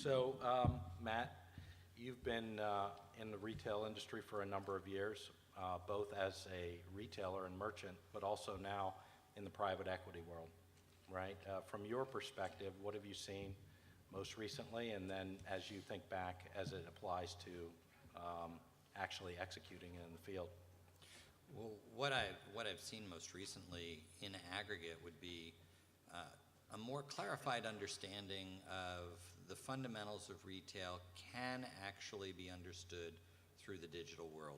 So, Matt, you've been in the retail industry for a number of years, both as a retailer and merchant, but also now in the private equity world, right? From your perspective, what have you seen most recently, and then as you think back as it applies to actually executing it in the field? Well, what I've seen most recently in aggregate would be a more clarified understanding of the fundamentals of retail can actually be understood through the digital world.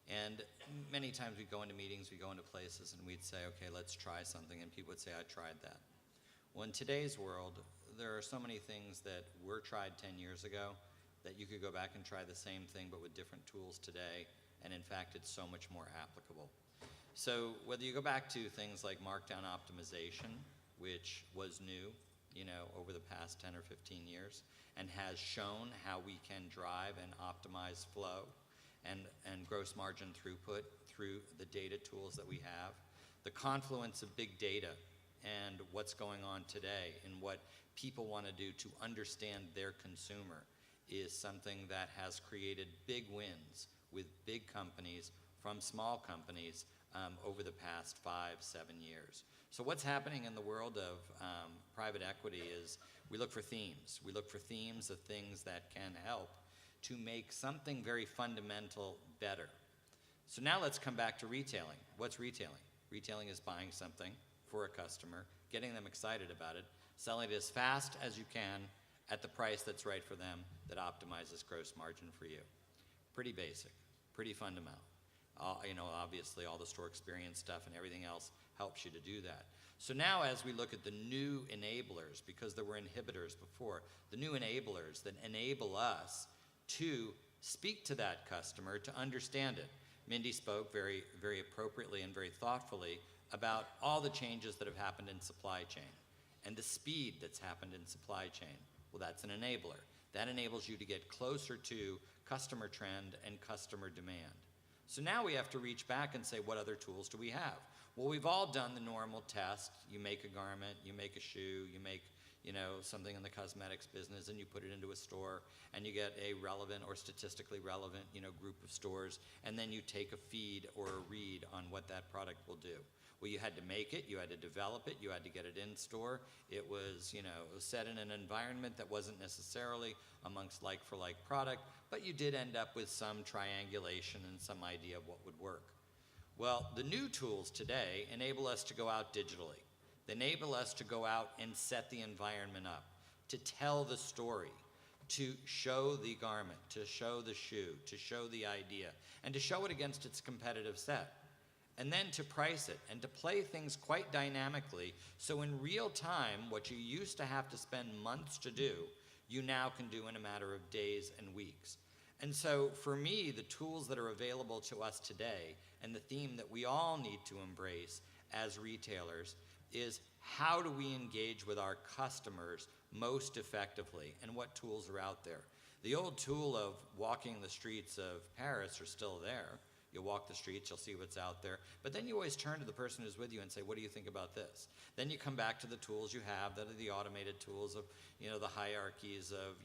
And many times we go into meetings, we go into places, and we'd say, okay, let's try something, and people would say, I tried that. Well, in today's world, there are so many things that were tried 10 years ago that you could go back and try the same thing but with different tools today, and in fact, it's so much more applicable. So whether you go back to things like markdown optimization, which was new, over the past 10 or 15 years, and has shown how we can drive and optimize flow and gross margin throughput through the data tools that we have. The confluence of big data and what's going on today and what people want to do to understand their consumer is something that has created big wins with big companies from small companies over the past 5-7 years. So what's happening in the world of private equity is we look for themes. We look for themes of things that can help to make something very fundamental better. So now let's come back to retailing. What's retailing? Retailing is buying something for a customer, getting them excited about it, selling it as fast as you can at the price that's right for them that optimizes gross margin for you. Pretty basic, pretty fundamental. Obviously all the store experience stuff and everything else helps you to do that. So now as we look at the new enablers, because there were inhibitors before, the new enablers that enable us to speak to that customer, to understand it. Mindy spoke very, very appropriately and very thoughtfully about all the changes that have happened in supply chain and the speed that's happened in supply chain. Well, that's an enabler. That enables you to get closer to customer trend and customer demand. So now we have to reach back and say, what other tools do we have? Well, we've all done the normal test. You make a garment, you make a shoe, you make something in the cosmetics business, and you put it into a store, and you get a relevant or statistically relevant group of stores, and then you take a feed or a read on what that product will do. Well, you had to make it, you had to develop it, you had to get it in store. It was, set in an environment that wasn't necessarily amongst like-for-like product, but you did end up with some triangulation and some idea of what would work. Well, the new tools today enable us to go out digitally. They enable us to go out and set the environment up, to tell the story, to show the garment, to show the shoe, to show the idea, and to show it against its competitive set. And then to price it and to play things quite dynamically, so in real time, what you used to have to spend months to do, you now can do in a matter of days and weeks. And so for me, the tools that are available to us today and the theme that we all need to embrace as retailers is how do we engage with our customers most effectively and what tools are out there. The old tool of walking the streets of Paris are still there. You'll walk the streets, you'll see what's out there, but then you always turn to the person who's with you and say, what do you think about this? Then you come back to the tools you have that are the automated tools of, the hierarchies of,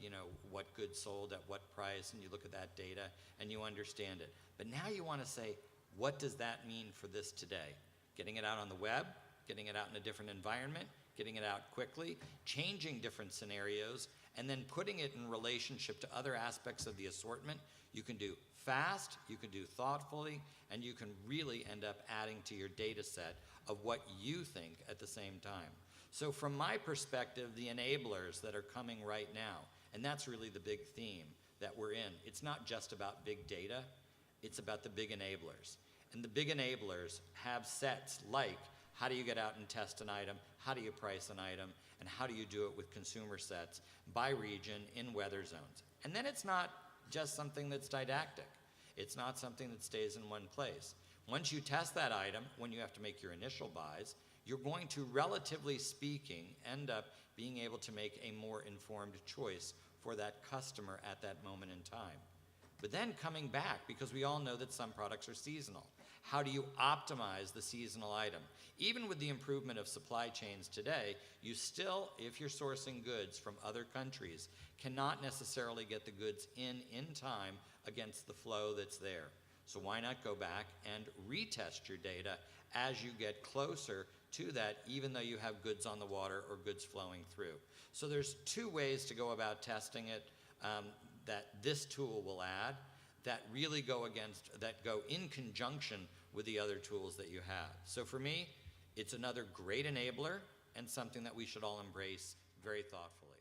what goods sold at what price, and you look at that data and you understand it. But now you want to say, what does that mean for this today? Getting it out on the web, getting it out in a different environment, getting it out quickly, changing different scenarios, and then putting it in relationship to other aspects of the assortment. You can do fast, you can do thoughtfully, and you can really end up adding to your data set of what you think at the same time. So from my perspective, the enablers that are coming right now, and that's really the big theme that we're in, it's not just about big data, it's about the big enablers. And the big enablers have sets like how do you get out and test an item, how do you price an item, and how do you do it with consumer sets by region in weather zones. And then it's not just something that's didactic. It's not something that stays in one place. Once you test that item, when you have to make your initial buys, you're going to, relatively speaking, end up being able to make a more informed choice for that customer at that moment in time. but then coming back, because we all know that some products are seasonal. How do you optimize the seasonal item? Even with the improvement of supply chains today, you still, if you're sourcing goods from other countries, cannot necessarily get the goods in time against the flow that's there. So why not go back and retest your data as you get closer to that, even though you have goods on the water or goods flowing through? So there's two ways to go about testing it that this tool will add that really go in conjunction with the other tools that you have. So for me, it's another great enabler and something that we should all embrace very thoughtfully.